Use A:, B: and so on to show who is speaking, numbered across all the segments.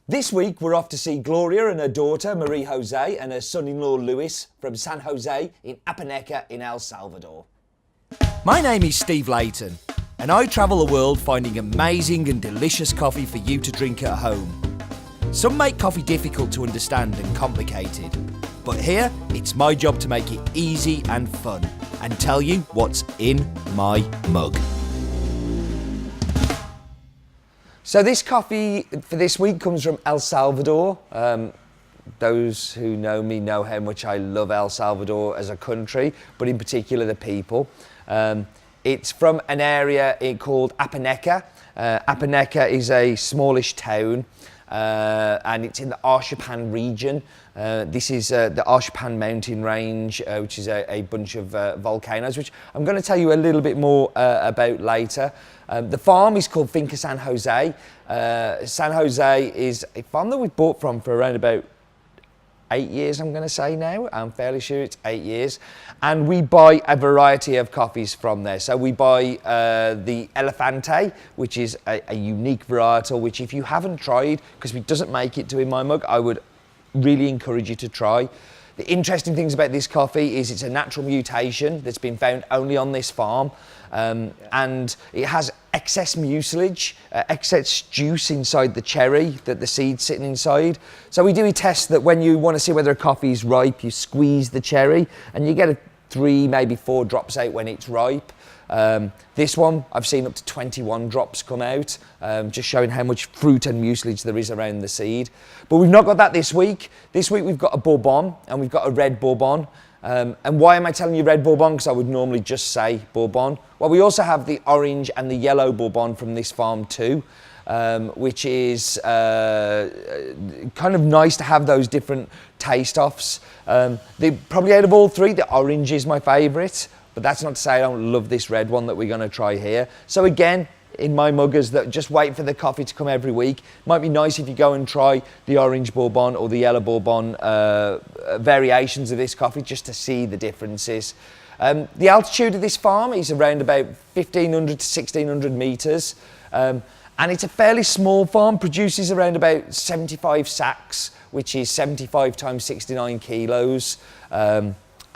A: This week we're off to see Gloria and her daughter Marie Jose and her son-in-law Luis from San Jose in Apaneca in El Salvador. My name is Steve Layton and I travel the world finding amazing and delicious coffee for you to drink at home. Some make coffee difficult to understand and complicated, but here it's my job to make it easy and fun and tell you what's in my mug. So this coffee for this week comes from El Salvador. Those who know me know how much I love El Salvador as a country, but in particular the people. It's from an area called Apaneca. Apaneca is a smallish town and it's in the Archipan region. This is the Archipan mountain range, which is a bunch of volcanoes, which I'm going to tell you a little bit more about later. The farm is called Finca San Jose. San Jose is a farm that we've bought from for around about 8 years, I'm going to say now. I'm fairly sure it's 8 years. And we buy a variety of coffees from there. So we buy the Elefante, which is a unique varietal, which if you haven't tried, because it doesn't make it to in my mug, I would really encourage you to try. The interesting things about this coffee is it's a natural mutation that's been found only on this farm. And it has excess mucilage, excess juice inside the cherry that the seed's sitting inside. So we do a test that when you want to see whether a coffee is ripe, you squeeze the cherry and you get 3, maybe 4 drops out when it's ripe. This one, I've seen up to 21 drops come out, just showing how much fruit and mucilage there is around the seed. But we've not got that this week. This week we've got a Bourbon and we've got a red Bourbon. And why am I telling you red Bourbon? Because I would normally just say Bourbon. Well, we also have the orange and the yellow Bourbon from this farm too, which is kind of nice to have those different taste-offs. Probably out of all 3, the orange is my favourite, but that's not to say I don't love this red one that we're going to try here. So again, in my muggers that just wait for the coffee to come every week, might be nice if you go and try the orange Bourbon or the yellow Bourbon variations of this coffee just to see the differences. The altitude of this farm is around about 1,500 to 1,600 metres. And it's a fairly small farm, produces around about 75 sacks, which is 75 times 69 kilos.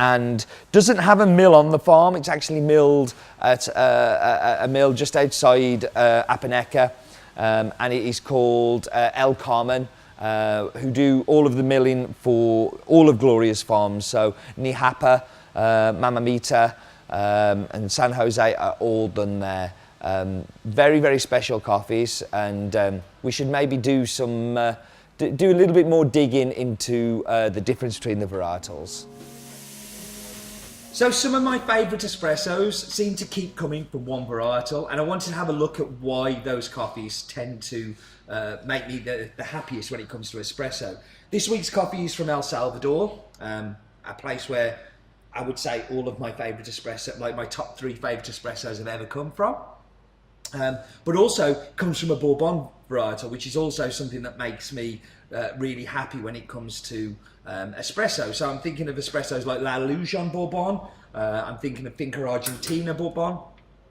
A: And doesn't have a mill on the farm. It's actually milled at a mill just outside Apaneca, and it is called El Carmen, who do all of the milling for all of Gloria's farms. So Nihapa, Mamamita, and San Jose are all done there. Very, very special coffees, and we should maybe do some, do a little bit more digging into the difference between the varietals. So some of my favourite espressos seem to keep coming from one varietal, and I wanted to have a look at why those coffees tend to make me the happiest when it comes to espresso. This week's coffee is from El Salvador, a place where I would say all of my favourite espresso, like my top 3 favourite espressos have ever come from. But also comes from a Bourbon varietal, which is also something that makes me really happy when it comes to espresso. So I'm thinking of espressos like La Lujan Bourbon, I'm thinking of Finca Argentina Bourbon.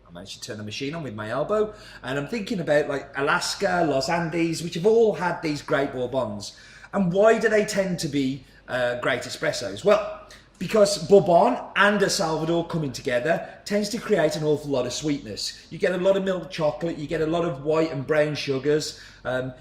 A: I managed to turn the machine on with my elbow. And I'm thinking about like Alaska, Los Andes, which have all had these great Bourbons. And why do they tend to be great espressos? Well, because Bourbon and El Salvador coming together tends to create an awful lot of sweetness. You get a lot of milk chocolate, you get a lot of white and brown sugars,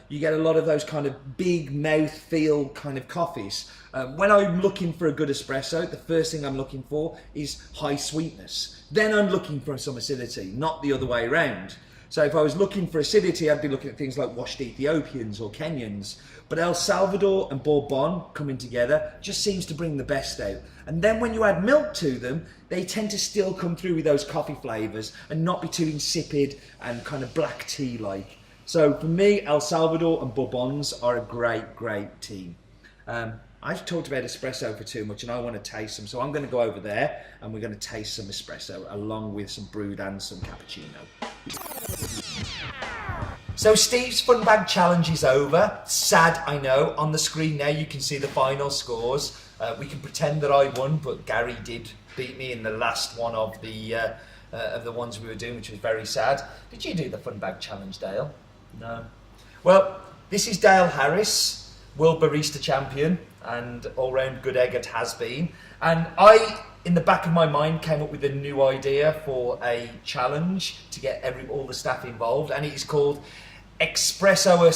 A: you get a lot of those kind of big mouth-feel kind of coffees. When I'm looking for a good espresso, the first thing I'm looking for is high sweetness. Then I'm looking for some acidity, not the other way around. So if I was looking for acidity, I'd be looking at things like washed Ethiopians or Kenyans. But El Salvador and Bourbon coming together just seems to bring the best out. And then when you add milk to them, they tend to still come through with those coffee flavours and not be too insipid and kind of black tea-like. So for me, El Salvador and Bourbons are a great, great team. I've talked about espresso for too much and I want to taste some, so I'm going to go over there and we're going to taste some espresso along with some brewed and some cappuccino. So Steve's Fun Bag Challenge is over. Sad, I know. On the screen now you can see the final scores. We can pretend that I won, but Gary did beat me in the last one of the ones we were doing, which was very sad. Did you do the Fun Bag Challenge, Dale? No. Well,
B: This is Dale Harris, World Barista Champion and all-round good egg it has been. And I, in the back of my mind, came up with a new idea for a challenge to get all the staff involved, and it is called Espresso.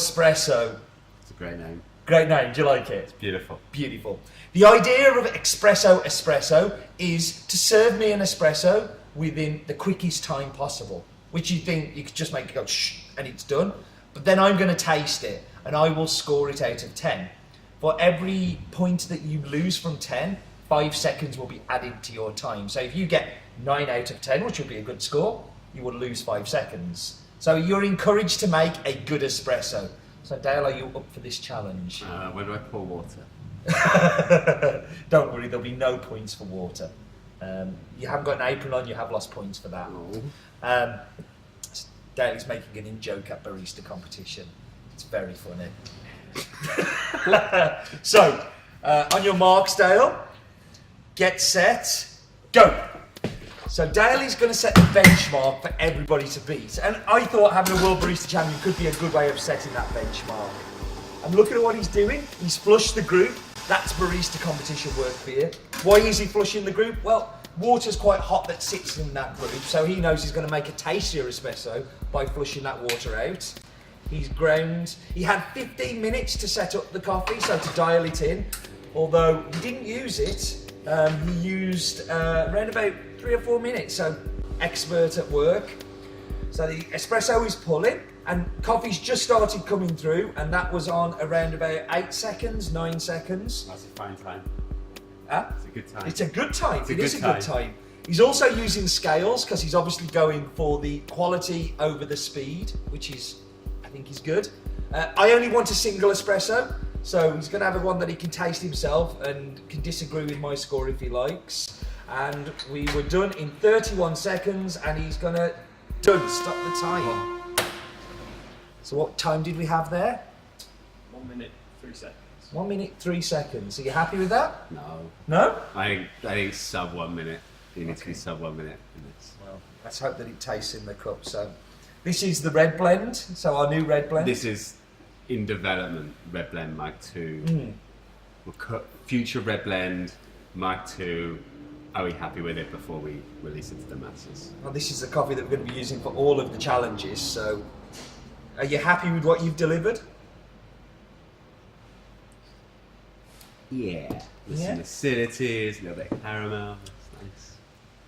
C: It's a great name.
B: Great name, do you like it?
C: It's beautiful.
B: Beautiful. The idea of Espresso is to serve me an espresso within the quickest time possible, which you think you could just make it go shh and it's done. But then I'm going to taste it and I will score it out of 10. For every point that you lose from 10, 5 seconds will be added to your time. So if you get 9 out of 10, which would be a good score, you will lose 5 seconds. So you're encouraged to make a good espresso. So Dale, are you up for this challenge?
C: Where do I pour water?
B: Don't worry, there'll be no points for water. You haven't got an apron on, you have lost points for that.
C: Oh.
B: Dale is making an in-joke at barista competition. It's very funny. So, on your marks, Dale, get set, go. So Dale is going to set the benchmark for everybody to beat. And I thought having a World Barista Champion could be a good way of setting that benchmark. I'm looking at what he's doing. He's flushed the group. That's barista competition work for you. Why is he flushing the group? Well, water's quite hot that sits in that group, so he knows he's going to make a tastier espresso by flushing that water out. He's ground. He had 15 minutes to set up the coffee, so to dial it in. Although he didn't use it, he used around about 3 or 4 minutes, so expert at work. So the espresso is pulling, and coffee's just started coming through, and that was on around about 8 seconds, 9 seconds.
C: That's a fine time.
B: Huh?
C: It's a good time.
B: It's a good time. It is a
C: good
B: good time. He's also using scales because he's obviously going for the quality over the speed, which is, I think, is good. I only want a single espresso, so he's going to have one that he can taste himself and can disagree with my score if he likes. And we were done in 31 seconds, and he's going to stop the time. So what time did we have there?
D: 1 minute, 3 seconds.
B: 1 minute, 3 seconds. Are you happy with that?
C: No.
B: No?
C: I think sub 1 minute. You need to be sub 1 minute in this.
B: Well, let's hope that it tastes in the cup. So this is the red blend, so our new red blend.
C: This is in development, Red Blend Mark II. We'll cut future Red Blend Mark II. Are we happy with it before we release it to the masses?
B: Well, this is the coffee that we're going to be using for all of the challenges, so are you happy with what you've delivered?
C: Yeah. There's some acidities, a little bit of caramel. That's nice.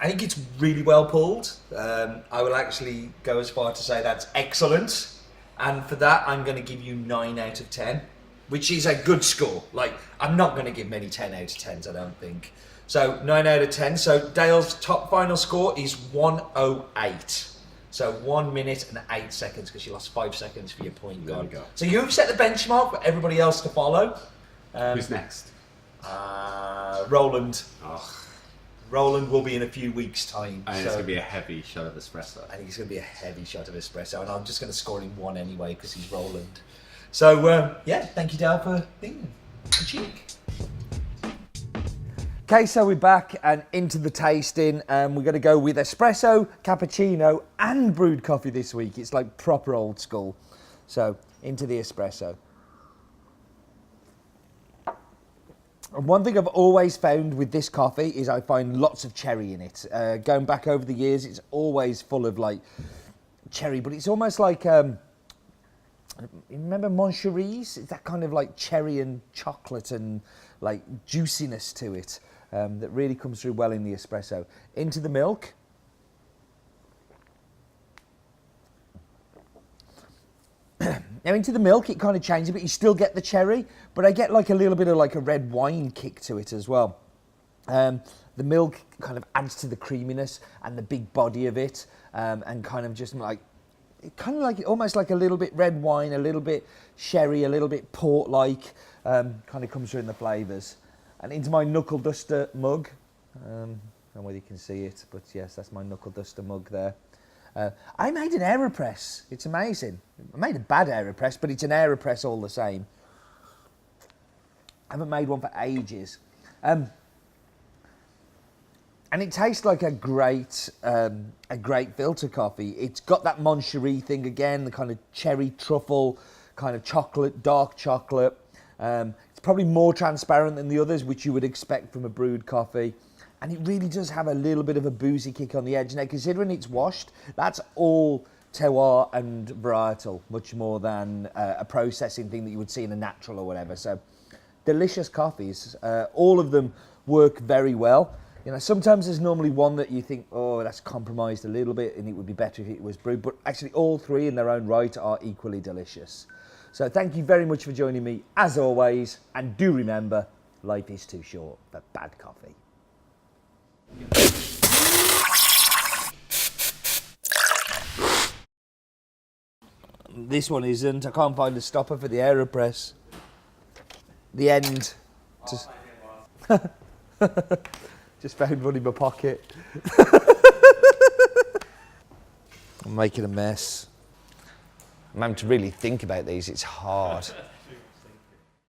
B: I think it's really well pulled. I will actually go as far to say that's excellent. And for that, I'm going to give you 9 out of 10, which is a good score. Like, I'm not going to give many 10 out of 10s, I don't think. So 9 out of 10. So Dale's top final score is 108. So 1 minute and 8 seconds, because you lost 5 seconds for your point
C: There we
B: gone.
C: go.
B: So you've set the benchmark for everybody else to follow.
C: Who's next?
B: Roland.
C: Oh,
B: Roland will be in a few weeks' time.
C: I think it's going to be a heavy shot of espresso.
B: I think it's going to be a heavy shot of espresso, and I'm just going to score him 1 anyway because he's Roland. So, yeah, thank you, Dale, for being a cheek. Okay, so we're back and into the tasting, and we're going to go with espresso, cappuccino, and brewed coffee this week. It's like proper old school. So, into the espresso. And one thing I've always found with this coffee is I find lots of cherry in it. Going back over the years, it's always full of like cherry, but it's almost like, you remember Moncheries? It's that kind of like cherry and chocolate and like juiciness to it that really comes through well in the espresso. Into the milk. Now into the milk, it kind of changes, but you still get the cherry, but I get like a little bit of like a red wine kick to it as well. The milk kind of adds to the creaminess and the big body of it, and kind of just like, almost like a little bit red wine, a little bit sherry, a little bit port-like, kind of comes through in the flavours. And into my knuckle duster mug. I don't know whether you can see it, but yes, that's my knuckle duster mug there. I made an AeroPress. It's amazing. I made a bad AeroPress, but it's an AeroPress all the same. I haven't made one for ages. And it tastes like a great filter coffee. It's got that Moncherie thing again, the kind of cherry truffle
A: kind of chocolate, dark chocolate. It's probably more transparent than the others, which you would expect from a brewed coffee. And it really does have a little bit of a boozy kick on the edge. Now, considering it's washed, that's all terroir and varietal, much more than a processing thing that you would see in a natural or whatever. So, delicious coffees. All of them work very well. You know, sometimes there's normally one that you think, oh, that's compromised a little bit and it would be better if it was brewed. But actually, all three in their own right are equally delicious. So thank you very much for joining me, as always. And do remember, life is too short for bad coffee. This one isn't. I can't find a stopper for the AeroPress. The end. Just found one in my pocket. I'm making a mess. I'm having to really think about these. It's hard.